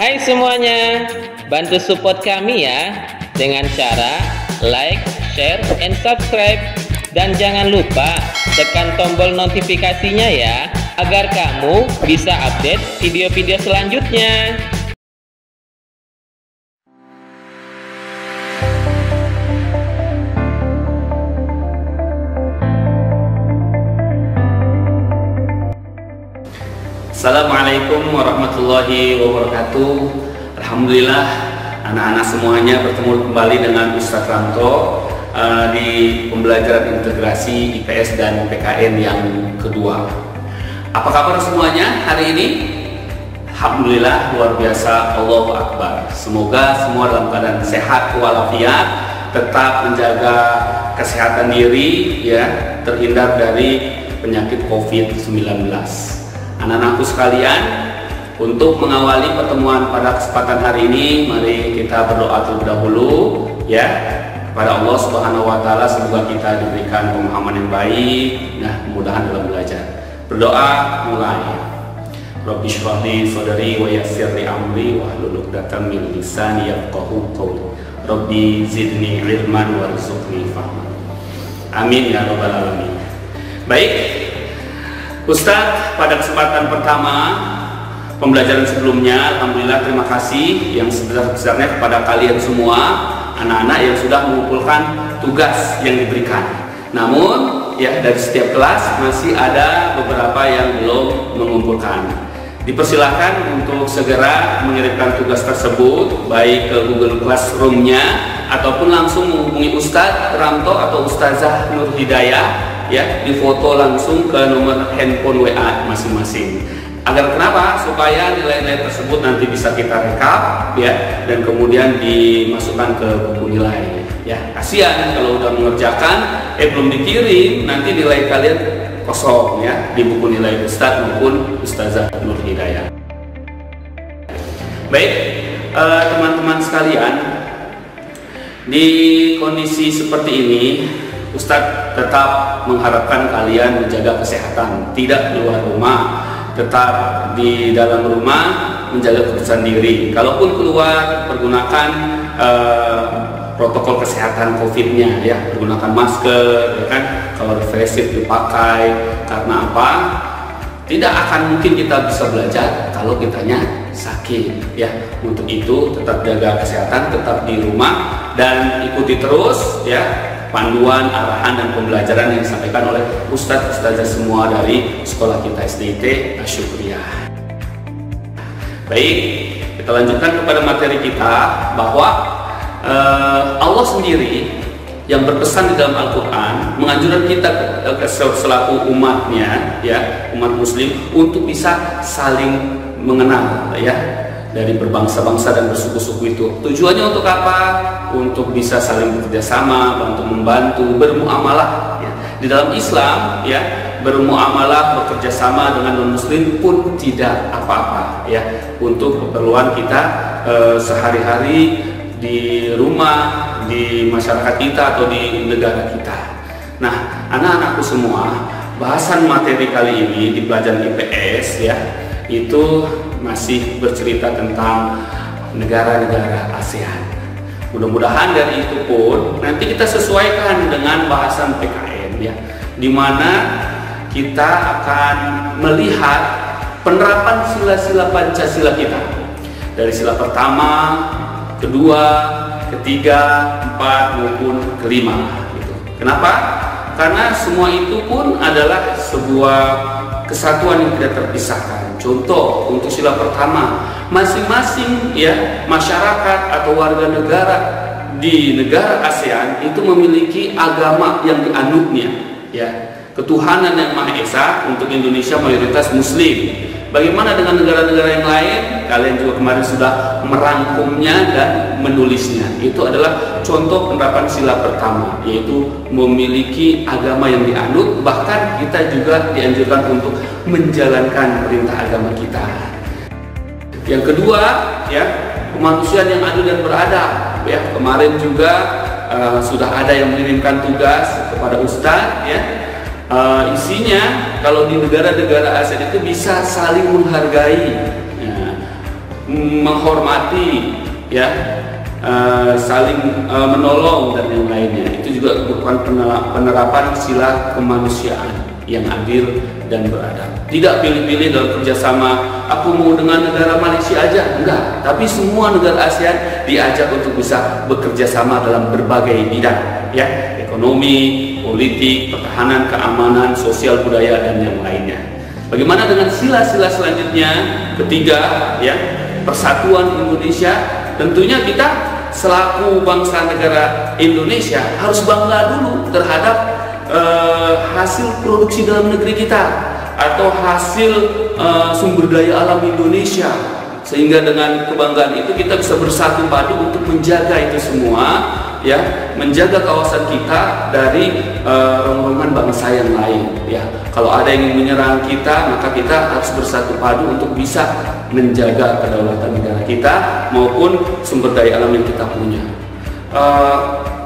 Hai semuanya, bantu support kami ya dengan cara like, share, and subscribe. Dan jangan lupa tekan tombol notifikasinya ya, agar kamu bisa update video-video selanjutnya. Assalamualaikum warahmatullahi wabarakatuh. Alhamdulillah anak-anak semuanya bertemu kembali dengan Ustadz Ranto di pembelajaran integrasi IPS dan PKN yang kedua. Apa kabar semuanya hari ini? Alhamdulillah luar biasa, Allahu Akbar. Semoga semua dalam keadaan sehat walafiat, tetap menjaga kesehatan diri ya, terhindar dari penyakit COVID-19. Anak-anakku sekalian, untuk mengawali pertemuan pada kesempatan hari ini, mari kita berdoa terlebih dahulu ya kepada Allah Subhanahu wa taala, semoga kita diberikan pemahaman yang baik, nah mudahan dalam belajar. Berdoa mulai. Rabbi shrah li sadri wa yassir li amri wahlul 'uqdatam min lisani yafqahu qawli. Rabbi zidni ilman warzuqni fahman. Amin ya rabbal alamin. Baik, Ustadz, pada kesempatan pertama pembelajaran sebelumnya, alhamdulillah terima kasih yang sebesar-besarnya kepada kalian semua anak-anak yang sudah mengumpulkan tugas yang diberikan. Namun ya, dari setiap kelas masih ada beberapa yang belum mengumpulkan. Dipersilahkan untuk segera mengirimkan tugas tersebut baik ke Google Classroom-nya ataupun langsung menghubungi Ustadz Ranto atau Ustazah Nur Hidayah ya, difoto langsung ke nomor handphone WA masing-masing. Agar kenapa? Supaya nilai-nilai tersebut nanti bisa kita rekap ya, dan kemudian dimasukkan ke buku nilai ya. Kasihan kalau udah mengerjakan belum dikirim, nanti nilai kalian kosong ya di buku nilai Ustadz maupun Ustazah Nur Hidayah. Baik, teman-teman sekalian, di kondisi seperti ini Ustadz tetap mengharapkan kalian menjaga kesehatan, tidak keluar rumah, tetap di dalam rumah menjaga kebersihan diri. Kalaupun keluar, pergunakan protokol kesehatan COVID-nya ya, pergunakan masker ya kan, kalau refresif dipakai. Karena apa? Tidak akan mungkin kita bisa belajar kalau kitanya sakit ya. Untuk itu tetap jaga kesehatan, tetap di rumah, dan ikuti terus ya panduan, arahan, dan pembelajaran yang disampaikan oleh Ustadz-Ustazah semua dari sekolah kita SDIT Asyukriyah. Baik, kita lanjutkan kepada materi kita, bahwa Allah sendiri yang berpesan di dalam Al-Quran menganjurkan kita selaku umatnya ya, umat muslim, untuk bisa saling mengenal ya, dari berbangsa-bangsa dan bersuku-suku itu. Tujuannya untuk apa? Untuk bisa saling bekerja sama, bantu membantu, bermuamalah ya. Di dalam Islam ya, bermuamalah, bekerja sama dengan non-muslim pun tidak apa-apa ya, untuk keperluan kita sehari-hari di rumah, di masyarakat kita atau di negara kita. Nah, anak-anakku semua, bahasan materi kali ini di pelajaran IPS ya, itu masih bercerita tentang negara-negara ASEAN. Mudah-mudahan dari itu pun nanti kita sesuaikan dengan bahasan PKN ya, dimana kita akan melihat penerapan sila-sila Pancasila kita dari sila pertama, kedua, ketiga, empat maupun kelima gitu. Kenapa? Karena semua itu pun adalah sebuah kesatuan yang tidak terpisahkan. Contoh, untuk sila pertama, masing-masing ya masyarakat atau warga negara di negara ASEAN itu memiliki agama yang dianutnya ya, ketuhanan yang Maha Esa. Untuk Indonesia mayoritas Muslim. Bagaimana dengan negara-negara yang lain? Kalian juga kemarin sudah merangkumnya dan menulisnya. Itu adalah contoh penerapan sila pertama, yaitu memiliki agama yang dianut. Bahkan kita juga dianjurkan untuk menjalankan perintah agama kita. Yang kedua ya, kemanusiaan yang adil dan beradab ya. Kemarin juga sudah ada yang mengirimkan tugas kepada Ustadz ya. Isinya kalau di negara-negara ASEAN itu bisa saling menghargai ya, menghormati, ya, saling menolong dan yang lainnya. Itu juga merupakan penerapan sila kemanusiaan yang adil dan beradab. Tidak pilih-pilih dalam kerjasama, aku mau dengan negara Malaysia aja, enggak. Tapi semua negara ASEAN diajak untuk bisa bekerja sama dalam berbagai bidang, ya, ekonomi, politik, pertahanan, keamanan, sosial, budaya, dan yang lainnya. Bagaimana dengan sila-sila selanjutnya? Ketiga, ya, persatuan Indonesia. Tentunya kita selaku bangsa negara Indonesia harus bangga dulu terhadap hasil produksi dalam negeri kita atau hasil sumber daya alam Indonesia, sehingga dengan kebanggaan itu kita bisa bersatu padu untuk menjaga itu semua, ya, menjaga kawasan kita dari rombongan bangsa yang lain, ya. Kalau ada yang ingin menyerang kita, maka kita harus bersatu padu untuk bisa menjaga kedaulatan negara kita maupun sumber daya alam yang kita punya.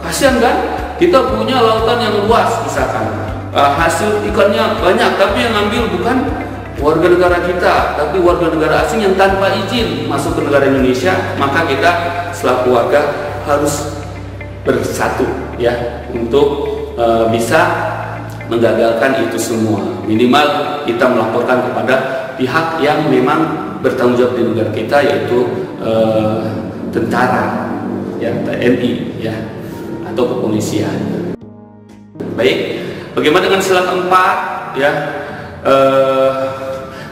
Kasihan kan? Kita punya lautan yang luas, misalkan hasil ikannya banyak, tapi yang ambil bukan warga negara kita, tapi warga negara asing yang tanpa izin masuk ke negara Indonesia. Maka kita selaku warga harus bersatu, ya, untuk bisa menggagalkan itu semua. Minimal kita melaporkan kepada pihak yang memang bertanggung jawab di negara kita, yaitu tentara, ya, TNI, ya, atau kepolisian. Baik, bagaimana dengan sila keempat, ya,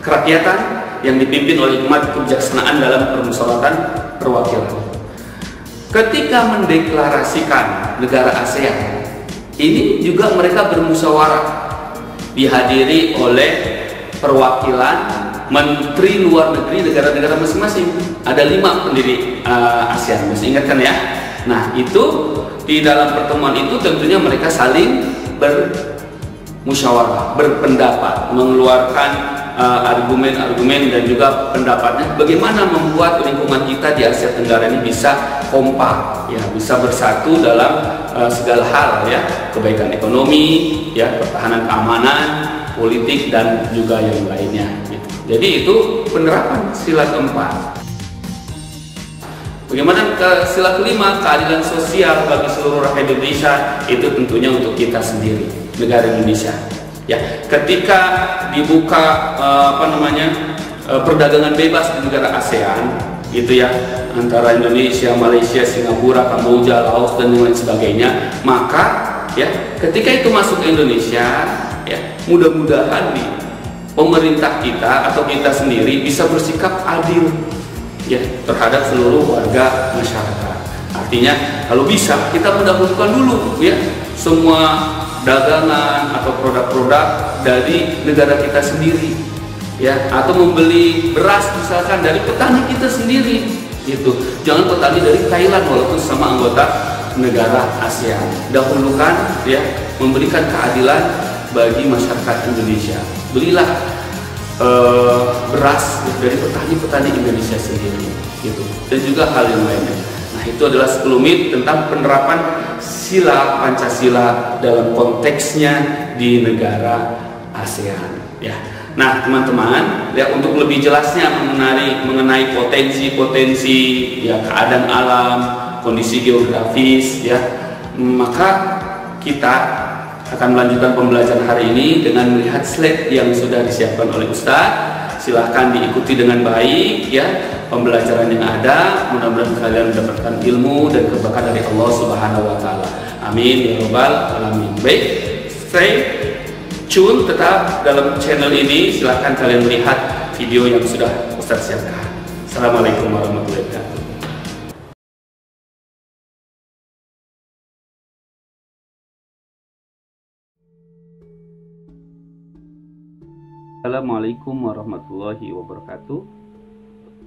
kerakyatan yang dipimpin oleh hikmat kebijaksanaan dalam permusyawaratan perwakilan. Ketika mendeklarasikan negara ASEAN, ini juga mereka bermusyawarah, dihadiri oleh perwakilan menteri luar negeri negara-negara masing-masing. Ada 5 pendiri ASEAN, masih ingatkan ya. Nah, itu di dalam pertemuan itu tentunya mereka saling bermusyawarah, berpendapat, mengeluarkan argumen-argumen dan juga pendapatnya bagaimana membuat lingkungan kita di Asia Tenggara ini bisa kompak, ya, bisa bersatu dalam segala hal, ya, kebaikan ekonomi, ya, pertahanan keamanan, politik, dan juga yang lainnya, gitu. Jadi itu penerapan sila keempat. Bagaimana sila kelima, keadilan sosial bagi seluruh rakyat Indonesia, itu tentunya untuk kita sendiri, negara Indonesia. Ya, ketika dibuka perdagangan bebas di negara ASEAN, gitu ya, antara Indonesia, Malaysia, Singapura, Kamboja, Laos, dan lain sebagainya, maka, ya, ketika itu masuk ke Indonesia, ya, mudah-mudahan nih pemerintah kita atau kita sendiri bisa bersikap adil, ya, terhadap seluruh warga masyarakat. Artinya kalau bisa kita mendahulukan dulu, ya, semua dagangan atau produk-produk dari negara kita sendiri, ya, atau membeli beras misalkan dari petani kita sendiri, gitu. Jangan petani dari Thailand walaupun sama anggota negara ASEAN. Dahulukan, ya, memberikan keadilan bagi masyarakat Indonesia. Belilah beras dari petani-petani Indonesia sendiri, gitu, dan juga hal yang lainnya. Nah, itu adalah sekelumit tentang penerapan sila Pancasila dalam konteksnya di negara ASEAN, ya. Nah, teman-teman, ya, untuk lebih jelasnya mengenai potensi-potensi, ya, keadaan alam, kondisi geografis, ya, maka kita akan melanjutkan pembelajaran hari ini dengan melihat slide yang sudah disiapkan oleh Ustadz. Silahkan diikuti dengan baik, ya, pembelajaran yang ada. Mudah-mudahan kalian mendapatkan ilmu dan keberkahan dari Allah Subhanahu wa Ta'ala. Amin ya Rabbal Alamin. Baik, stay tune tetap dalam channel ini. Silahkan kalian melihat video yang sudah Ustadz siapkan. Assalamualaikum warahmatullahi wabarakatuh. Assalamualaikum warahmatullahi wabarakatuh.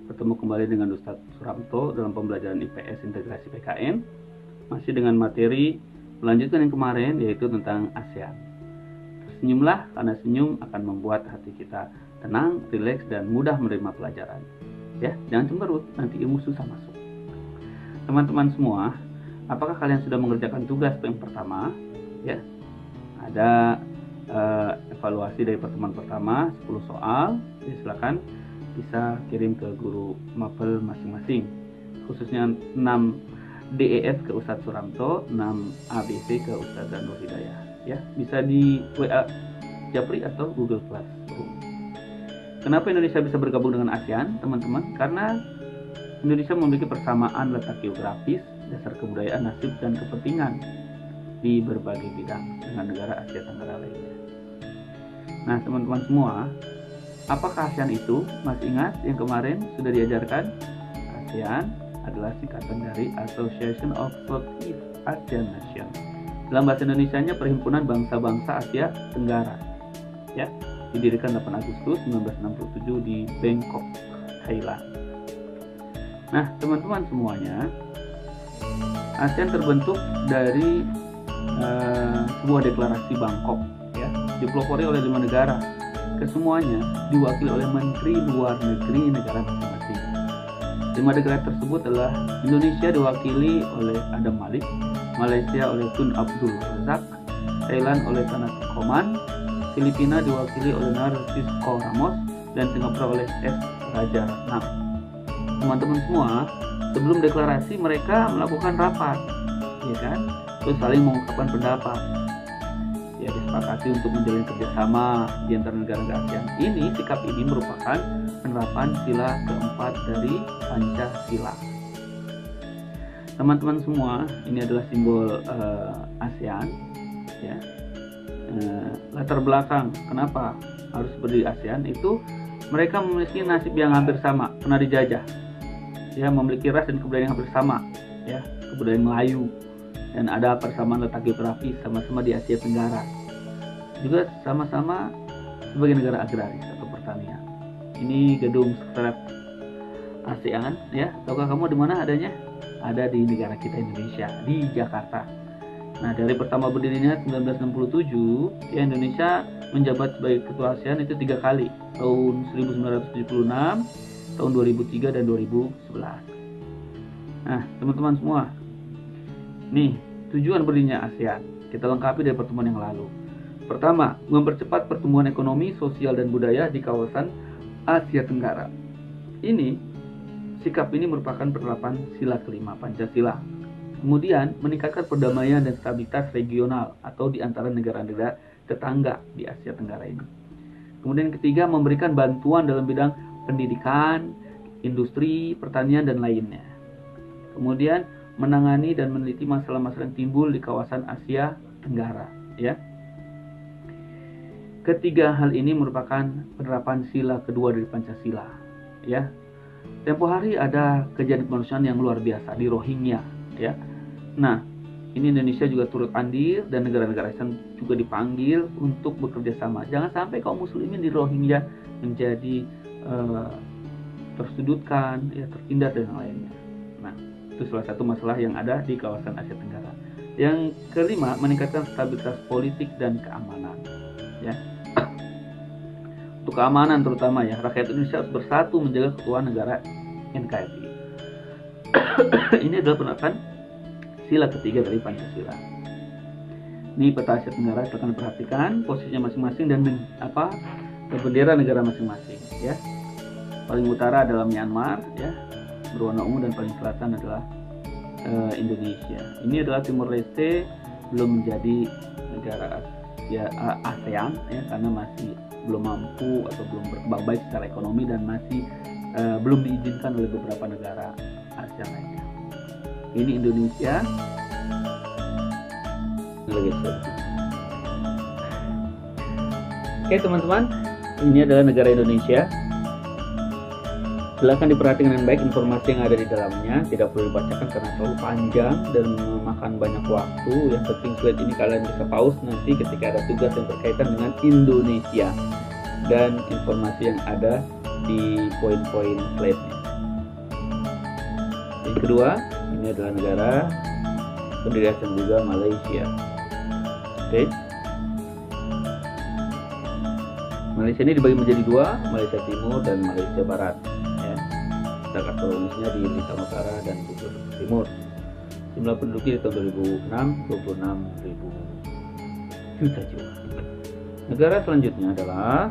Bertemu kembali dengan Ustadz Suramto dalam pembelajaran IPS Integrasi PKN. Masih dengan materi melanjutkan yang kemarin, yaitu tentang ASEAN. Senyumlah, karena senyum akan membuat hati kita tenang, rileks, dan mudah menerima pelajaran. Ya, jangan cemberut, nanti ilmu susah masuk. Teman-teman semua, apakah kalian sudah mengerjakan tugas yang pertama? Ya, ada evaluasi dari pertemuan pertama 10 soal. Jadi silakan bisa kirim ke guru mapel masing-masing, khususnya 6 DEF ke Ustadz Suramto, 6 ABC ke Ustadz Nur Hidayah. Ya, bisa di WA Japri atau Google Classroom. Kenapa Indonesia bisa bergabung dengan ASEAN, teman-teman? Karena Indonesia memiliki persamaan letak geografis, dasar kebudayaan, nasib, dan kepentingan di berbagai bidang dengan negara Asia Tenggara lainnya. Nah, teman-teman semua, apakah ASEAN itu? Masih ingat yang kemarin sudah diajarkan? ASEAN adalah singkatan dari Association of Southeast Asian Nations. Dalam bahasa Indonesianya Perhimpunan Bangsa-Bangsa Asia Tenggara. Ya, didirikan 8 Agustus 1967 di Bangkok, Thailand. Nah, teman-teman semuanya, ASEAN terbentuk dari sebuah deklarasi Bangkok, ya, dipelopori oleh 5 negara. Kesemuanya diwakili oleh Menteri Luar Negeri negara masing-masing. 5 negara tersebut adalah Indonesia diwakili oleh Adam Malik, Malaysia oleh Tun Abdul Razak, Thailand oleh Tanaka Koman, Filipina diwakili oleh Narcisco Ramos, dan Singapura oleh S. Rajaratnam. Teman-teman semua, sebelum deklarasi mereka melakukan rapat, ya kan? Terus saling mengungkapkan pendapat. Ya, disepakati untuk menjalin kerjasama di antara negara-negara ASEAN. Sikap ini merupakan penerapan sila keempat dari Pancasila. Teman-teman semua, ini adalah simbol ASEAN, ya. Latar belakang kenapa harus berdiri ASEAN itu mereka memiliki nasib yang hampir sama, pernah dijajah, ya, memiliki ras dan kebudayaan yang hampir sama, ya, kebudayaan Melayu, dan ada persamaan letak geografis, sama-sama di Asia Tenggara, juga sama-sama sebagai negara agraris atau pertanian. Ini gedung sekretariat ASEAN, ya, tahukah kamu di mana adanya? Ada di negara kita Indonesia, di Jakarta. Nah, dari pertama berdirinya 1967, ya, Indonesia menjabat sebagai ketua ASEAN itu 3 kali, tahun 1976, tahun 2003, dan 2011. Nah, teman-teman semua, nih tujuan berdirinya ASEAN kita lengkapi dari pertemuan yang lalu. Pertama, mempercepat pertumbuhan ekonomi, sosial, dan budaya di kawasan Asia Tenggara. Sikap ini merupakan penerapan sila kelima Pancasila. Kemudian, meningkatkan perdamaian dan stabilitas regional atau di antara negara-negara tetangga di Asia Tenggara ini. Kemudian ketiga, memberikan bantuan dalam bidang pendidikan, industri, pertanian, dan lainnya. Kemudian, menangani dan meneliti masalah-masalah yang timbul di kawasan Asia Tenggara, ya. Ketiga hal ini merupakan penerapan sila kedua dari Pancasila, ya. Tempo hari ada kejadian kemanusiaan yang luar biasa di Rohingya, ya. Nah, ini Indonesia juga turut andil dan negara-negara ASEAN juga dipanggil untuk bekerja sama. Jangan sampai kaum muslimin di Rohingya menjadi tersudutkan, ya, tertindas dan lainnya. Nah, itu salah satu masalah yang ada di kawasan Asia Tenggara. Yang kelima, meningkatkan stabilitas politik dan keamanan, ya. Untuk keamanan terutama, ya, rakyat Indonesia harus bersatu menjaga keutuhan negara NKRI. Ini adalah penerapan sila ketiga dari Pancasila. Ini peta Asia Tenggara, silakan perhatikan posisinya masing-masing dan bendera negara masing-masing, ya. Paling utara adalah Myanmar, ya, berwarna ungu, dan paling selatan adalah Indonesia. Ini adalah Timor Leste, belum menjadi negara ASEAN, ya, karena masih belum mampu atau belum berkembang baik secara ekonomi dan masih belum diizinkan oleh beberapa negara ASEAN lainnya. Ini Indonesia. Oke, teman-teman, ini adalah negara Indonesia. Silahkan diperhatikan dengan baik informasi yang ada di dalamnya. Tidak perlu dibacakan karena terlalu panjang dan memakan banyak waktu. Yang penting slide ini kalian bisa pause nanti ketika ada tugas yang berkaitan dengan Indonesia dan informasi yang ada di poin-poin slide-nya. Yang kedua, ini adalah negara pendiri ASEAN juga, Malaysia. Oke. Malaysia ini dibagi menjadi dua, Malaysia Timur dan Malaysia Barat. Ya. Sedangkan provinsinya di Bintang Utara dan Bogor Timur. Jumlah penduduknya di tahun 2006 26.000 juta jiwa. Negara selanjutnya adalah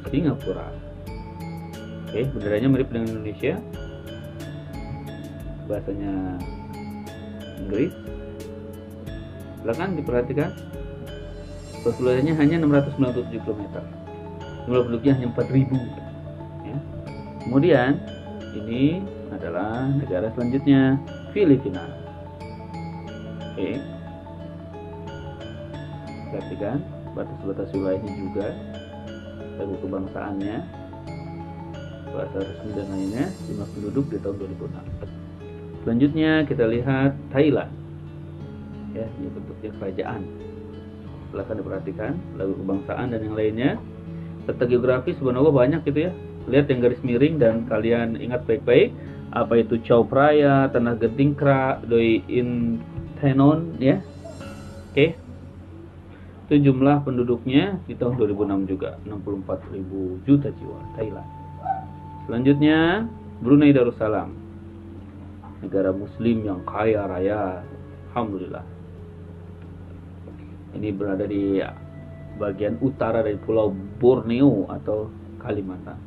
Singapura. Oke, benderanya mirip dengan Indonesia. Bahasanya Inggris. Silakan diperhatikan. Luas wilayahnya hanya 697 km. Jumlah penduduknya hanya 4.000. Ya. Kemudian ini adalah negara selanjutnya, Filipina. Oke. Perhatikan batas-batas wilayahnya juga, lagu kebangsaannya, bahasa resmi dan lainnya, jumlah penduduk di tahun 2006. Selanjutnya kita lihat Thailand. Ya, ini bentuknya kerajaan. Silahkan diperhatikan lagu kebangsaan dan yang lainnya. Serta geografi sebenarnya banyak gitu ya. Lihat yang garis miring dan kalian ingat baik-baik apa itu Chao Phraya, Tanah Gentingkrak, Doi Intenon ya. Oke. Itu jumlah penduduknya di tahun 2006 juga 64.000 juta jiwa Thailand. Selanjutnya Brunei Darussalam. Negara muslim yang kaya raya. Alhamdulillah. Ini berada di bagian utara dari Pulau Borneo atau Kalimantan.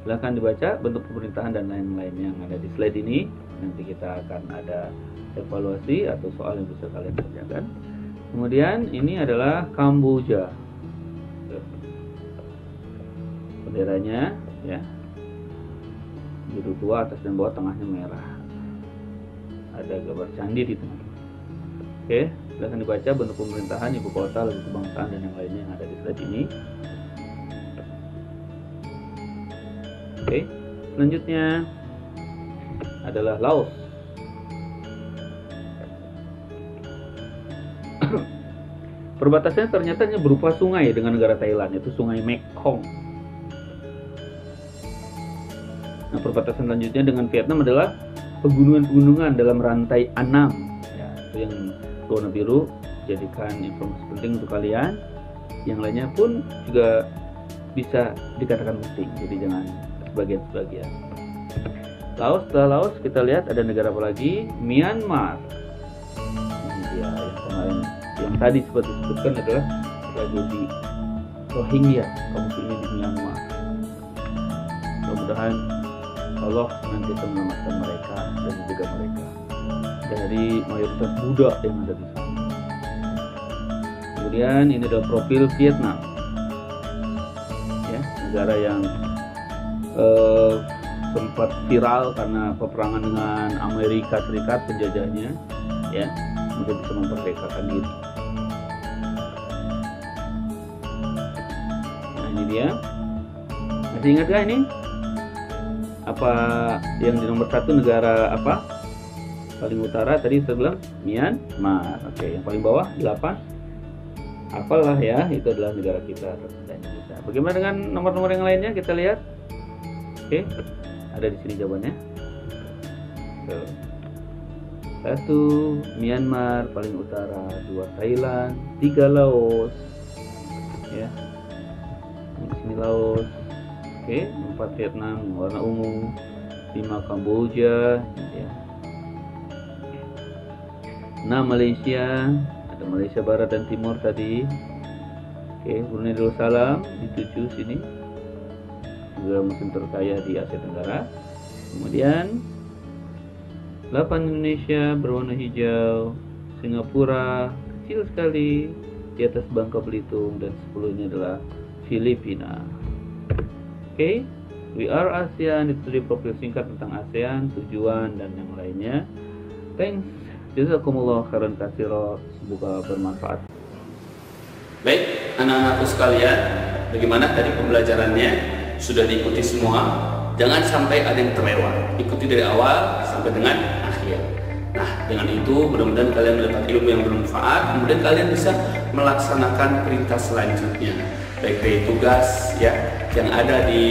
Silahkan dibaca bentuk pemerintahan dan lain-lain yang ada di slide ini. Nanti kita akan ada evaluasi atau soal yang bisa kalian kerjakan. Kemudian ini adalah Kamboja. Benderanya ya, biru tua atas dan bawah, tengahnya merah. Ada gambar candi di tengah. Oke, silahkan dibaca bentuk pemerintahan, ibu kota, lagu kebangsaan dan yang lainnya yang ada di slide ini. Oke, selanjutnya adalah Laos. Perbatasannya ternyata berupa sungai dengan negara Thailand, yaitu Sungai Mekong. Nah, perbatasan selanjutnya dengan Vietnam adalah pegunungan-pegunungan dalam rantai Annam. Ya, itu yang warna biru. Jadikan informasi penting untuk kalian. Yang lainnya pun juga bisa dikatakan penting. Jadi jangan sebagian-sebagian. Laos, setelah Laos kita lihat ada negara apa lagi? Myanmar. Ini dia yang kemarin, yang tadi seperti disebutkan adalah tragedi Rohingya kaum muslimin di Myanmar. Mudah-mudahan Allah nanti akan menyelamatkan mereka dan menjaga mereka dari mayoritas Buddha yang ada di sana. Kemudian ini adalah profil Vietnam, ya, negara yang sempat viral karena peperangan dengan Amerika Serikat penjajahnya, ya, kemudian bisa memerdekakan diri. Nah ini dia, masih ingat gak ini? Apa yang di nomor 1 negara apa? Paling utara tadi saya bilang Myanmar. Oke, yang paling bawah 8. Apalah ya, itu adalah negara kita Indonesia. Bagaimana dengan nomor-nomor yang lainnya? Kita lihat. Oke, ada di sini jawabannya. 1 Myanmar paling utara, 2 Thailand, 3 Laos. Ya. Di sini Laos. Oke, 4 Vietnam warna ungu, 5 Kamboja, ya. 6 Malaysia, ada Malaysia Barat dan Timur tadi. Oke, Brunei Darussalam di 7 sini, negara muslim terkaya di Asia Tenggara. Kemudian 8 Indonesia berwarna hijau, Singapura kecil sekali di atas Bangka Belitung, dan 10 ini adalah Filipina. Oke, we are ASEAN, itu tadi profil singkat tentang ASEAN, tujuan dan yang lainnya. Thanks, jazakumullah khairan katsira, semoga bermanfaat. Baik, anak-anakku sekalian, bagaimana tadi pembelajarannya? Sudah diikuti semua? Jangan sampai ada yang terlewat. Ikuti dari awal sampai dengan akhir. Nah, dengan itu mudah-mudahan kalian mendapat ilmu yang bermanfaat. Kemudian kalian bisa melaksanakan perintah selanjutnya, baik dari tugas ya yang ada di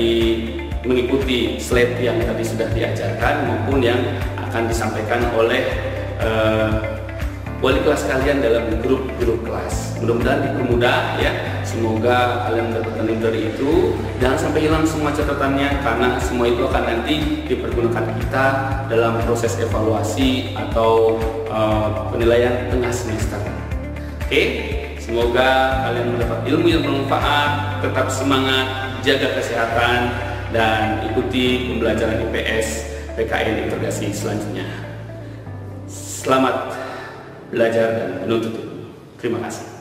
mengikuti slide yang tadi sudah diajarkan maupun yang akan disampaikan oleh wali kelas kalian dalam grup kelas. Mudah-mudahan dipermudah ya. Semoga kalian mendapatkan ilmu dari itu. Jangan sampai hilang semua catatannya, karena semua itu akan nanti dipergunakan kita dalam proses evaluasi atau penilaian tengah semester. Oke, semoga kalian mendapat ilmu yang bermanfaat. Tetap semangat, jaga kesehatan. dan ikuti pembelajaran IPS PKN integrasi selanjutnya. Selamat belajar dan menuntut ilmu. Terima kasih.